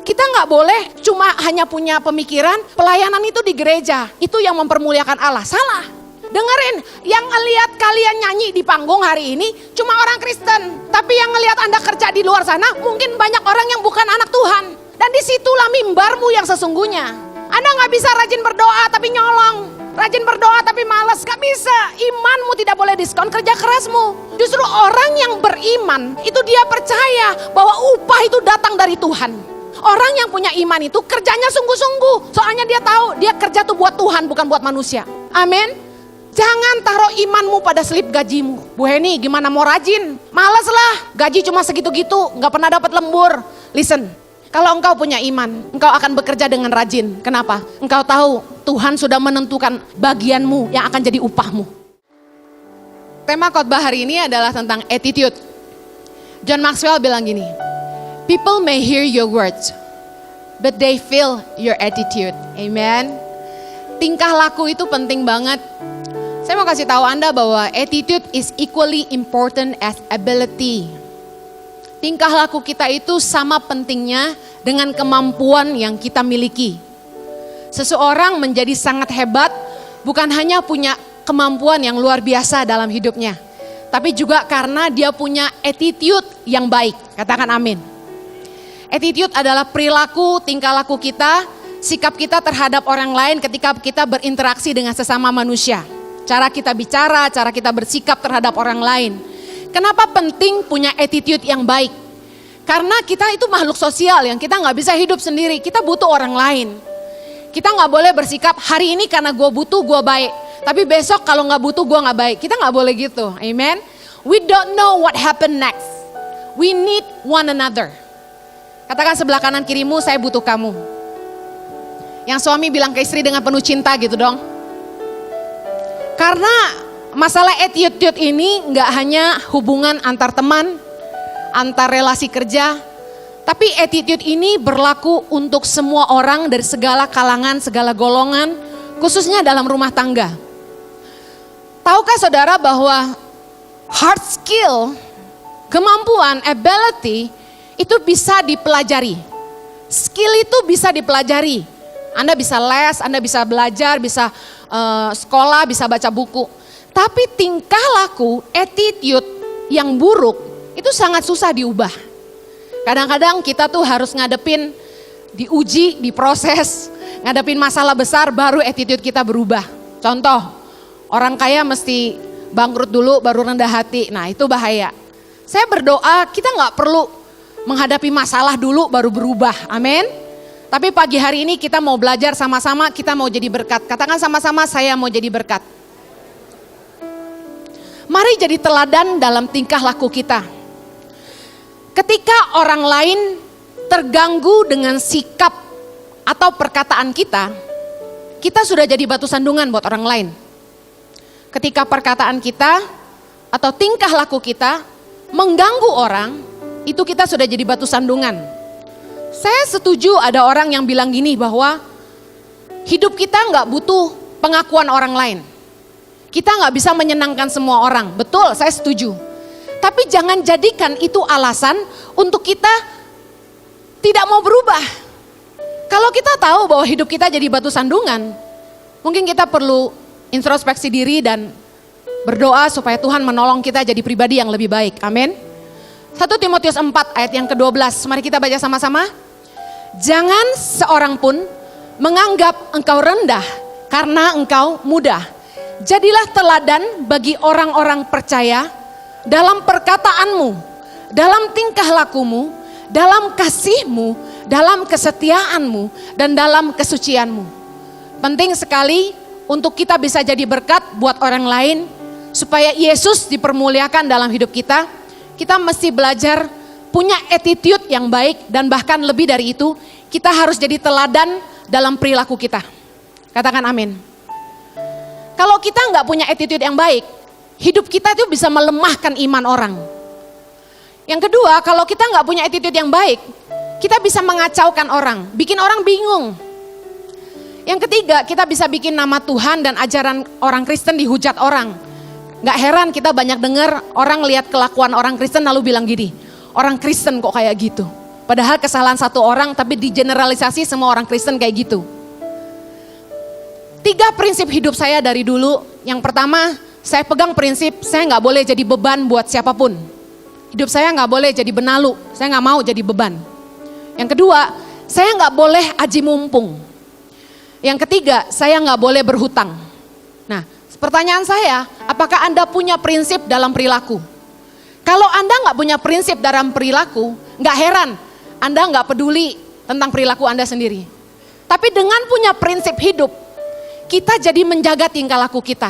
Kita nggak boleh cuma hanya punya pemikiran pelayanan itu di gereja, itu yang mempermuliakan Allah. Salah. Dengerin, yang ngelihat kalian nyanyi di panggung hari ini cuma orang Kristen. Tapi yang ngelihat Anda kerja di luar sana mungkin banyak orang yang bukan anak Tuhan. Dan disitulah mimbarmu yang sesungguhnya. Anda nggak bisa rajin berdoa tapi nyolong. Rajin berdoa tapi malas, gak bisa. Imanmu tidak boleh diskon kerja kerasmu. Justru orang yang beriman itu dia percaya bahwa upah itu datang dari Tuhan. Orang yang punya iman itu kerjanya sungguh-sungguh. Soalnya dia tahu dia kerja tuh buat Tuhan bukan buat manusia. Amin. Jangan taruh imanmu pada slip gajimu. Bu Heni gimana mau rajin? Males lah, gaji cuma segitu-gitu, gak pernah dapat lembur. Listen, kalau engkau punya iman, engkau akan bekerja dengan rajin. Kenapa? Engkau tahu Tuhan sudah menentukan bagianmu yang akan jadi upahmu. Tema khotbah hari ini adalah tentang attitude. John Maxwell bilang gini, people may hear your words, but they feel your attitude. Amen. Tingkah laku itu penting banget. Saya mau kasih tahu Anda bahwa attitude is equally important as ability. Tingkah laku kita itu sama pentingnya dengan kemampuan yang kita miliki. Seseorang menjadi sangat hebat bukan hanya punya kemampuan yang luar biasa dalam hidupnya, tapi juga karena dia punya attitude yang baik. Katakan amin. Attitude adalah perilaku, tingkah laku kita, sikap kita terhadap orang lain ketika kita berinteraksi dengan sesama manusia. Cara kita bicara, cara kita bersikap terhadap orang lain. Kenapa penting punya attitude yang baik? Karena kita itu makhluk sosial yang kita gak bisa hidup sendiri, kita butuh orang lain. Kita gak boleh bersikap hari ini karena gue butuh gue baik, tapi besok kalau gak butuh gue gak baik. Kita gak boleh gitu, amen. We don't know what happen next. We need one another. Katakan sebelah kanan kirimu, saya butuh kamu. Yang suami bilang ke istri dengan penuh cinta gitu dong. Karena masalah attitude ini gak hanya hubungan antar teman, antar relasi kerja, tapi attitude ini berlaku untuk semua orang dari segala kalangan, segala golongan, khususnya dalam rumah tangga. Tahukah saudara bahwa hard skill, kemampuan, ability itu bisa dipelajari. Skill itu bisa dipelajari. Anda bisa les, Anda bisa belajar, bisa sekolah, bisa baca buku. Tapi tingkah laku, attitude yang buruk itu sangat susah diubah. Kadang-kadang kita tuh harus ngadepin, diuji, diproses, ngadepin masalah besar baru attitude kita berubah. Contoh, orang kaya mesti bangkrut dulu baru rendah hati. Nah itu bahaya. Saya berdoa kita gak perlu menghadapi masalah dulu baru berubah. Amin. Tapi pagi hari ini kita mau belajar sama-sama, kita mau jadi berkat. Katakan sama-sama, saya mau jadi berkat. Mari jadi teladan dalam tingkah laku kita. Ketika orang lain terganggu dengan sikap atau perkataan kita, kita sudah jadi batu sandungan buat orang lain. Ketika perkataan kita atau tingkah laku kita mengganggu orang, itu kita sudah jadi batu sandungan. Saya setuju ada orang yang bilang gini bahwa hidup kita nggak butuh pengakuan orang lain. Kita nggak bisa menyenangkan semua orang, betul saya setuju. Tapi jangan jadikan itu alasan untuk kita tidak mau berubah. Kalau kita tahu bahwa hidup kita jadi batu sandungan, mungkin kita perlu introspeksi diri dan berdoa supaya Tuhan menolong kita jadi pribadi yang lebih baik, amin. 1 Timotius 4 ayat yang ke-12, mari kita baca sama-sama. Jangan seorang pun menganggap engkau rendah karena engkau muda. Jadilah teladan bagi orang-orang percaya dalam perkataanmu, dalam tingkah lakumu, dalam kasihmu, dalam kesetiaanmu, dan dalam kesucianmu. Penting sekali untuk kita bisa jadi berkat buat orang lain, supaya Yesus dipermuliakan dalam hidup kita. Kita mesti belajar punya attitude yang baik, dan bahkan lebih dari itu, kita harus jadi teladan dalam perilaku kita. Katakan amin. Kalau kita nggak punya attitude yang baik, hidup kita itu bisa melemahkan iman orang. Yang kedua, kalau kita nggak punya attitude yang baik, kita bisa mengacaukan orang, bikin orang bingung. Yang ketiga, kita bisa bikin nama Tuhan dan ajaran orang Kristen dihujat orang. Gak heran kita banyak dengar orang lihat kelakuan orang Kristen lalu bilang gini, orang Kristen kok kayak gitu. Padahal kesalahan satu orang tapi digeneralisasi semua orang Kristen kayak gitu. 3 prinsip hidup saya dari dulu. Yang pertama, saya pegang prinsip saya nggak boleh jadi beban buat siapapun. Hidup saya nggak boleh jadi benalu, saya nggak mau jadi beban. Yang kedua, saya nggak boleh aji mumpung. Yang ketiga, saya nggak boleh berhutang. Nah, pertanyaan saya, apakah Anda punya prinsip dalam perilaku? Kalau Anda nggak punya prinsip dalam perilaku, nggak heran Anda nggak peduli tentang perilaku Anda sendiri. Tapi dengan punya prinsip hidup, kita jadi menjaga tingkah laku kita.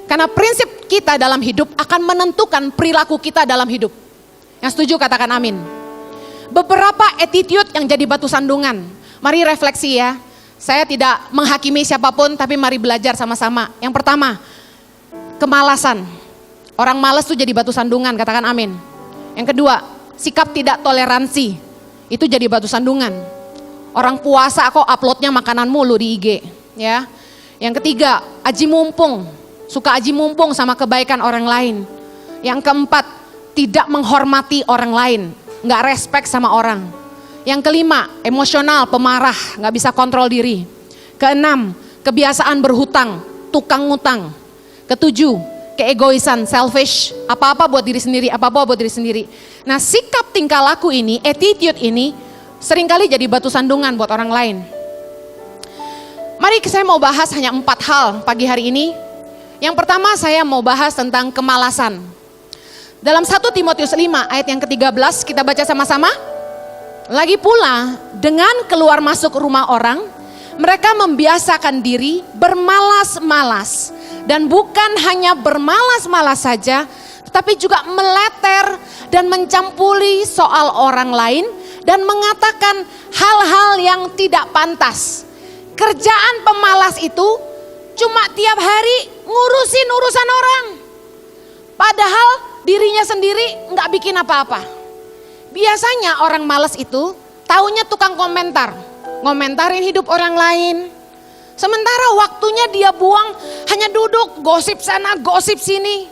Karena prinsip kita dalam hidup akan menentukan perilaku kita dalam hidup. Yang setuju katakan amin. Beberapa attitude yang jadi batu sandungan. Mari refleksi ya. Saya tidak menghakimi siapapun, tapi mari belajar sama-sama. Yang pertama, kemalasan. Orang malas tuh jadi batu sandungan, katakan amin. Yang kedua, sikap tidak toleransi. Itu jadi batu sandungan. Orang puasa kok uploadnya makanan mulu di IG. Ya. Yang ketiga, aji mumpung. Suka aji mumpung sama kebaikan orang lain. Yang keempat, tidak menghormati orang lain. Nggak respect sama orang. Yang kelima, emosional, pemarah, nggak bisa kontrol diri. Keenam, kebiasaan berhutang, tukang ngutang. Ketujuh, keegoisan, selfish, apa-apa buat diri sendiri, apa-apa buat diri sendiri. Nah, sikap tingkah laku ini, attitude ini, seringkali jadi batu sandungan buat orang lain. Mari saya mau bahas hanya 4 hal pagi hari ini. Yang pertama saya mau bahas tentang kemalasan. Dalam 1 Timotius 5 ayat yang ke-13 kita baca sama-sama. Lagi pula dengan keluar masuk rumah orang, mereka membiasakan diri bermalas-malas. Dan bukan hanya bermalas-malas saja, tetapi juga meleter dan mencampuri soal orang lain dan mengatakan hal-hal yang tidak pantas. Kerjaan pemalas itu cuma tiap hari ngurusin urusan orang. Padahal dirinya sendiri nggak bikin apa-apa. Biasanya orang malas itu taunya tukang komentar. Ngomentarin hidup orang lain. Sementara waktunya dia buang hanya duduk gosip sana gosip sini.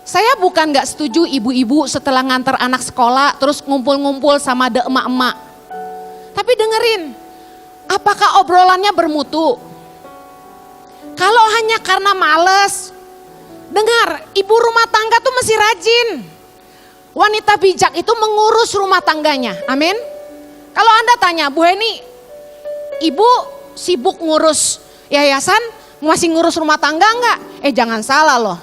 Saya bukan nggak setuju ibu-ibu setelah nganter anak sekolah terus ngumpul-ngumpul sama de emak-emak. Tapi dengerin. Apakah obrolannya bermutu? Kalau hanya karena males, dengar, ibu rumah tangga tuh masih rajin. Wanita bijak itu mengurus rumah tangganya, amin. Kalau Anda tanya, Bu Heni, ibu sibuk ngurus yayasan, masih ngurus rumah tangga enggak? Jangan salah loh.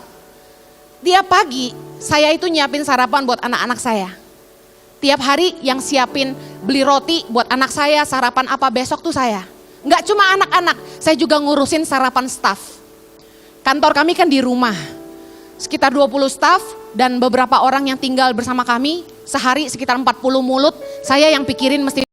Tiap pagi, saya itu nyiapin sarapan buat anak-anak saya. Tiap hari yang siapin beli roti buat anak saya, sarapan apa besok tuh saya. Enggak cuma anak-anak, saya juga ngurusin sarapan staf. Kantor kami kan di rumah, sekitar 20 staf dan beberapa orang yang tinggal bersama kami. Sehari sekitar 40 mulut, saya yang pikirin mesti